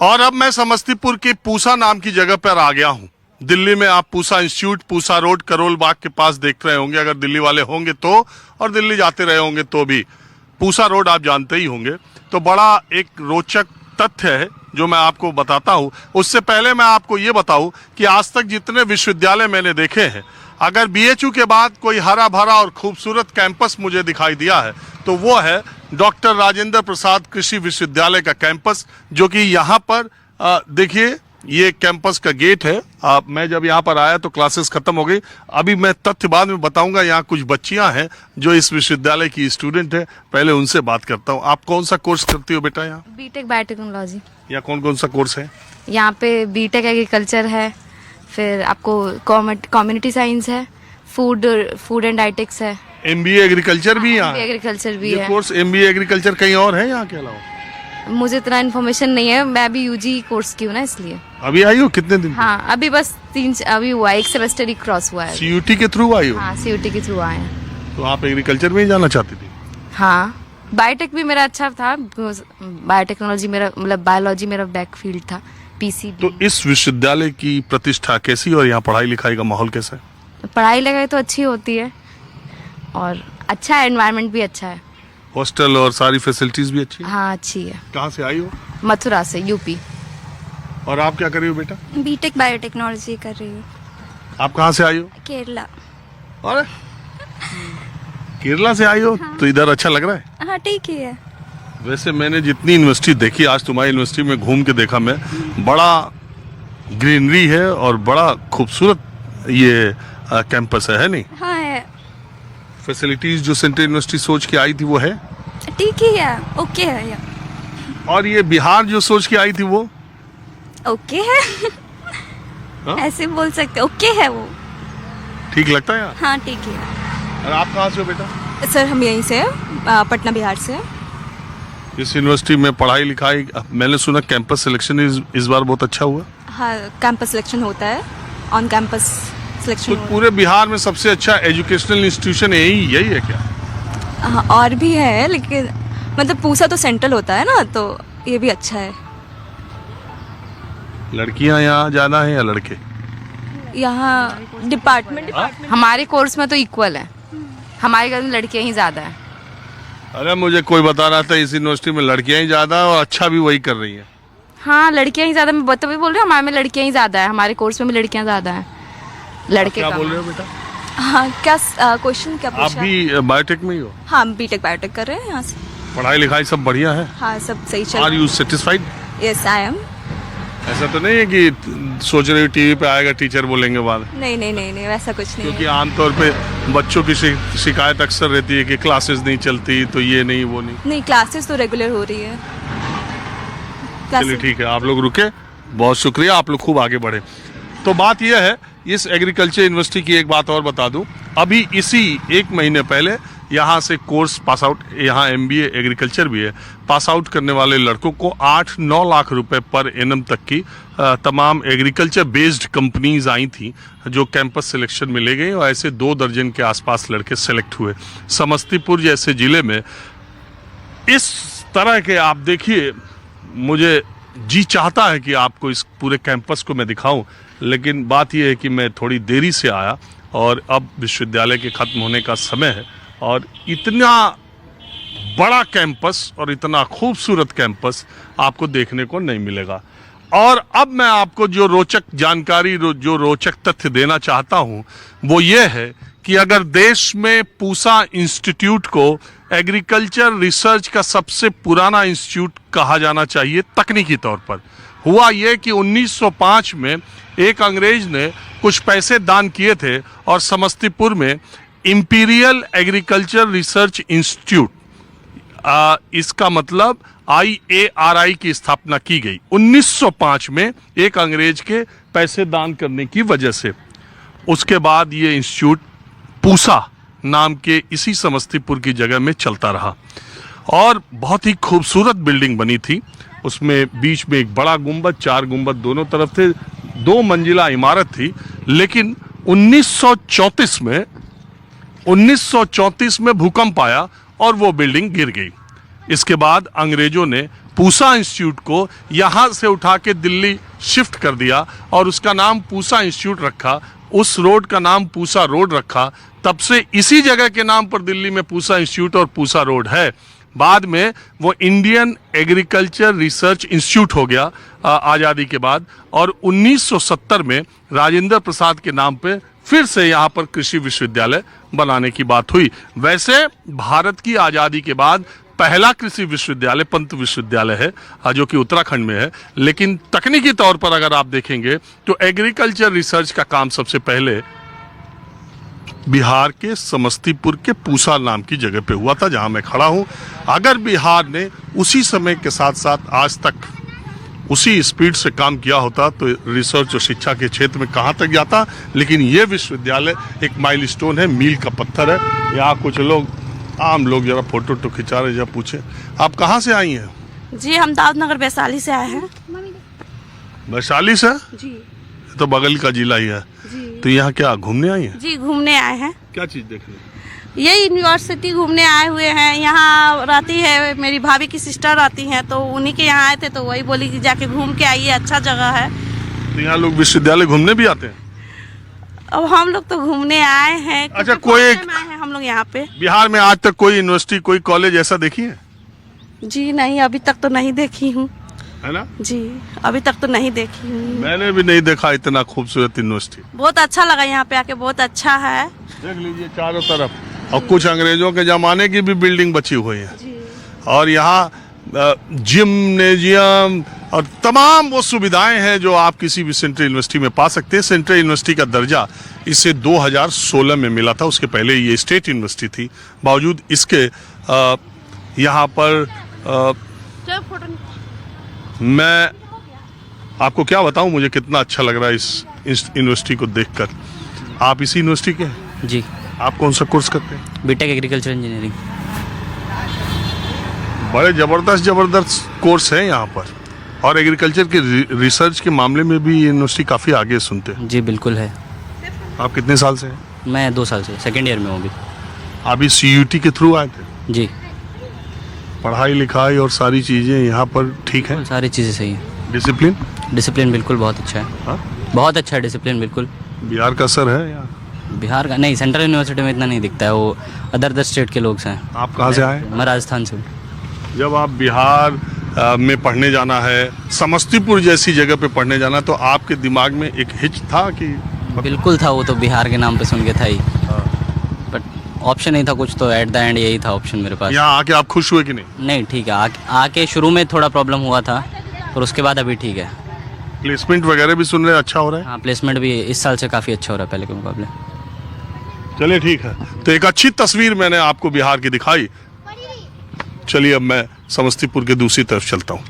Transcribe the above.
और अब मैं समस्तीपुर के पूसा नाम की जगह पर आ गया हूँ। दिल्ली में आप पूसा इंस्टीट्यूट, पूसा रोड, करोल बाग के पास देख रहे होंगे, अगर दिल्ली वाले होंगे तो, और दिल्ली जाते रहे होंगे तो भी पूसा रोड आप जानते ही होंगे। तो बड़ा एक रोचक तथ्य है जो मैं आपको बताता हूँ। उससे पहले मैं आपको ये बताऊं कि आज तक जितने विश्वविद्यालय मैंने देखे हैं, अगर बीएचयू के बाद कोई हरा भरा और खूबसूरत कैंपस मुझे दिखाई दिया है तो वो है डॉक्टर राजेंद्र प्रसाद कृषि विश्वविद्यालय का कैंपस, जो कि यहाँ पर देखिए ये कैंपस का गेट है। मैं जब यहाँ पर आया तो क्लासेस खत्म हो गई। अभी मैं तथ्य बाद में बताऊंगा। यहाँ कुछ बच्चियां हैं जो इस विश्वविद्यालय की स्टूडेंट है, पहले उनसे बात करता हूँ। आप कौन सा कोर्स करती हो बेटा यहाँ? B Tech biotechnology. यहाँ कौन कौन सा कोर्स है? यहाँ पे बीटेक एग्रीकल्चर है, फिर आपको कम्युनिटी साइंस है, फूड एंड डाइटेक्स है, एमबीए एग्रीकल्चर भी यहाँ? एग्रीकल्चर भी है। कोर्स एमबीए एग्रीकल्चर कहीं और है यहाँ के अलावा? मुझे इतना इन्फॉर्मेशन नहीं है, मैं अभी यूजी कोर्स की हूँ ना, इसलिए। अभी आई हो? कितने दिन? हाँ, अभी बस अभी हुआ, एक सेमेस्टर ही क्रॉस हुआ है। सीयूटी के थ्रू आई हो? हाँ, सीयूटी के थ्रू आए हैं। तो आप एग्रीकल्चर में ही जाना चाहती थी? हाँ, बायोटेक भी मेरा अच्छा था, बायोटेक्नोलॉजी मेरा मतलब बायोलॉजी मेरा बैक फील्ड था, पीसीबी। तो इस विश्वविद्यालय की प्रतिष्ठा कैसी और यहाँ पढ़ाई लिखाई का माहौल कैसा है? पढ़ाई लिखाई तो अच्छी होती है और अच्छा है, एनवायरनमेंट भी अच्छा है, हॉस्टल और सारी फैसिलिटीज भी अच्छी है? हाँ अच्छी है। कहाँ से आई हो? मथुरा से, यूपी। और आप क्या कर रही हो बेटा? बीटेक बायोटेक्नोलॉजी कर रही हूँ। आप कहाँ से आई हो? केरला। अरे केरला से आई हो? हाँ। तो इधर अच्छा लग रहा है? हाँ ठीक ही है। वैसे मैंने जितनी यूनिवर्सिटी देखी, आज तुम्हारी यूनिवर्सिटी में घूम के देखा मैं, बड़ा ग्रीनरी है और बड़ा खूबसूरत ये कैंपस है नहीं? हाँ है। फैसिलिटीज जो सेंट्रल यूनिवर्सिटी सोच के आई थी वो है? ठीक ही है, ओके है या। और ये बिहार जो सोच के आई थी वो ओके है। हाँ? ऐसे बोल सकते, ओके है वो। ठीक लगता है यार? हाँ ठीक ही है। और आप कहाँ से हो बेटा? सर हम यहीं से पटना बिहार से। इस यूनिवर्सिटी में पढ़ाई लिखाई, मैंने सुना कैंपस सिलेक्शन इस बार बहुत अच्छा हुआ। हाँ कैंपस सिलेक्शन होता है, ऑन कैंपस सिलेक्शन। तो पूरे बिहार में सबसे अच्छा एजुकेशनल इंस्टीट्यूशन यही है क्या? हाँ और भी है, लेकिन मतलब पूसा तो सेंट्रल होता है ना, तो ये भी अच्छा है। लड़कियां यहाँ ज्यादा हैं या लड़के? यहाँ डिपार्टमेंट हमारे कोर्स में तो इक्वल है, हमारे घर में लड़कियां ही ज्यादा है। अरे मुझे कोई बता रहा था इस यूनिवर्सिटी में लड़कियां ही ज्यादा और अच्छा भी वही कर रही हैं। हाँ लड़कियां ही ज्यादा, मैं तभी बोल रही हूँ, हमारे में लड़कियां ही ज्यादा है, हमारे कोर्स में भी लड़कियां ज्यादा है, लड़के क्या कम बोल है। रहे हो बेटा? हाँ क्या क्वेश्चन क्या आप पूछा? भी बायोटेक में ही हो? हाँ बीटेक बायोटेक कर रहे हैं यहाँ से। पढ़ाई लिखाई सब बढ़िया है? हाँ सब सही चल आर रहा यू सेटिस्फाइड? है। Yes I am. ऐसा तो नहीं है कि सोच रहे हो टीवी पे आएगा टीचर बोलेंगे बाद? नहीं नहीं नहीं नहीं वैसा कुछ नहीं क्योंकि है। आमतौर पे बच्चों की शिकायत अक्सर रहती है कि क्लासेस नहीं चलती, तो ये नहीं वो नहीं। नहीं क्लासेस तो रेगुलर हो रही है। चलिए ठीक है, आप लोग रुके, बहुत शुक्रिया, आप लोग खूब आगे बढ़े। तो बात यह है, इस एग्रीकल्चर यूनिवर्सिटी की एक बात और बता दूं, अभी इसी एक महीने पहले यहाँ से कोर्स पास आउट, यहाँ एमबीए एग्रीकल्चर भी है, पास आउट करने वाले लड़कों को 8-9 लाख रुपए पर एनम तक की तमाम एग्रीकल्चर बेस्ड कंपनीज आई थी जो कैंपस सिलेक्शन में ले गई, और ऐसे 2 दर्जन के आसपास लड़के सेलेक्ट हुए। समस्तीपुर जैसे जिले में इस तरह के, आप देखिए, मुझे जी चाहता है कि आपको इस पूरे कैंपस को मैं दिखाऊं, लेकिन बात यह है कि मैं थोड़ी देरी से आया और अब विश्वविद्यालय के खत्म होने का समय है, और इतना बड़ा कैंपस और इतना खूबसूरत कैंपस आपको देखने को नहीं मिलेगा। और अब मैं आपको जो रोचक जानकारी, जो रोचक तथ्य देना चाहता हूं वो ये है कि अगर देश में पूसा इंस्टीट्यूट को एग्रीकल्चर रिसर्च का सबसे पुराना इंस्टीट्यूट कहा जाना चाहिए तकनीकी तौर पर, हुआ ये कि 1905 में एक अंग्रेज ने कुछ पैसे दान किए थे और समस्तीपुर में इंपीरियल एग्रीकल्चर रिसर्च इंस्टीट्यूट, इसका मतलब IARI की स्थापना की गई 1905 में एक अंग्रेज के पैसे दान करने की वजह से। उसके बाद ये इंस्टीट्यूट पूसा नाम के इसी समस्तीपुर की जगह में चलता रहा, और बहुत ही खूबसूरत बिल्डिंग बनी थी। उसमें बीच में एक बड़ा गुंबद, 4 गुंबद दोनों तरफ थे, 2 मंजिला इमारत थी। लेकिन 1934 में भूकंप आया और वो बिल्डिंग गिर गई। इसके बाद अंग्रेजों ने पूसा इंस्टीट्यूट को यहाँ से उठा के दिल्ली शिफ्ट कर दिया और उसका नाम पूसा इंस्टीट्यूट रखा, उस रोड का नाम पूसा रोड रखा। तब से इसी जगह के नाम पर दिल्ली में पूसा इंस्टीट्यूट और पूसा रोड है। बाद में वो इंडियन एग्रीकल्चर रिसर्च इंस्टीट्यूट हो गया आज़ादी के बाद, और 1970 में राजेंद्र प्रसाद के नाम पे फिर से यहाँ पर कृषि विश्वविद्यालय बनाने की बात हुई। वैसे भारत की आज़ादी के बाद पहला कृषि विश्वविद्यालय पंत विश्वविद्यालय है जो कि उत्तराखंड में है, लेकिन तकनीकी तौर पर अगर आप देखेंगे तो एग्रीकल्चर रिसर्च का काम सबसे पहले बिहार के समस्तीपुर के पूसा नाम की जगह पे हुआ था, जहां मैं खड़ा हूं। अगर बिहार ने उसी समय के साथ साथ आज तक उसी स्पीड से काम किया होता तो रिसर्च और शिक्षा के क्षेत्र में कहां तक जाता। लेकिन ये विश्वविद्यालय एक माइलस्टोन है, मील का पत्थर है। यहाँ कुछ लोग, आम लोग जरा फोटो तो खिंचा रहे, जरा पूछे आप कहाँ से आई हैं? जी हम दाऊदनगर वैशाली से आए हैं। वैशाली से? जी। तो बगल का जिला ही है। जी। तो यहाँ क्या घूमने आई हैं? जी घूमने आए हैं। क्या चीज देखने? ये यूनिवर्सिटी घूमने आए हुए हैं। यहाँ रहती है मेरी भाभी की सिस्टर रहती हैं, तो उन्हीं के यहाँ आए थे, तो वही बोली कि जाके घूम के आइए, अच्छा जगह है। तो यहाँ लोग विश्वविद्यालय घूमने भी आते हैं? अब हम लोग तो घूमने आए हैं। अच्छा, कोई आए हैं हम लोग यहाँ पे। बिहार में आज तक कोई यूनिवर्सिटी, कोई कॉलेज ऐसा देखी है? जी नहीं, अभी तक तो नहीं देखी हूँ। है ना? जी अभी तक तो नहीं देखी हूँ। मैंने भी नहीं देखा इतना खूबसूरत यूनिवर्सिटी। बहुत अच्छा लगा यहाँ पे आके, बहुत अच्छा है। देख लीजिए चारों तरफ, और कुछ अंग्रेजों के जमाने की भी बिल्डिंग बची हुई है। जी। और यहाँ जिम्नेजियम और तमाम वो सुविधाएं हैं जो आप किसी भी सेंट्रल यूनिवर्सिटी में पा सकते हैं। सेंट्रल यूनिवर्सिटी का दर्जा इसे 2016 में मिला था, उसके पहले ये स्टेट यूनिवर्सिटी थी। बावजूद इसके यहाँ पर मैं आपको क्या बताऊं, मुझे कितना अच्छा लग रहा है इस यूनिवर्सिटी को देखकर। आप इसी यूनिवर्सिटी के हैं? जी। आप कौन सा कोर्स करते हैं? B Tech agriculture engineering. बड़े जबरदस्त कोर्स है यहाँ पर, और एग्रीकल्चर के रिसर्च के मामले में भी यूनिवर्सिटी काफ़ी आगे सुनते हैं। जी बिल्कुल है। आप कितने साल से हैं? मैं 2 साल से सेकेंड ईयर में हूँ अभी। अभी CUT के थ्रू आए थे? जी। पढ़ाई लिखाई और सारी चीज़ें यहाँ पर ठीक है? सारी चीज़ें सही हैं। डिसिप्लिन बिल्कुल बहुत अच्छा है। हाँ? बहुत अच्छा है डिसिप्लिन बिल्कुल। बिहार का सर है यहाँ? बिहार का नहीं, सेंट्रल यूनिवर्सिटी में इतना नहीं दिखता है, वो अदर स्टेट के लोग हैं। आप कहाँ से आए? मैं राजस्थान से हूँ। जब आप बिहार में पढ़ने जाना है, समस्तीपुर जैसी जगह पे पढ़ने जाना, तो आपके दिमाग में एक हिच था कि? बिल्कुल था, वो तो बिहार के नाम पे सुन के था ही, बट ऑप्शन नहीं था कुछ, तो एट द एंड यही था ऑप्शन मेरे पास। यहाँ आके आप खुश हुए कि नहीं? नहीं ठीक है, आके शुरू में थोड़ा प्रॉब्लम हुआ था, और उसके बाद अभी ठीक है। प्लेसमेंट वगैरह भी सुन रहे अच्छा हो रहा है? हाँ, प्लेसमेंट भी इस साल से काफ़ी अच्छा हो रहा है पहले के मुकाबले। चलिए ठीक है, तो एक अच्छी तस्वीर मैंने आपको बिहार की दिखाई। चलिए अब मैं समस्तीपुर के दूसरी तरफ चलता हूँ।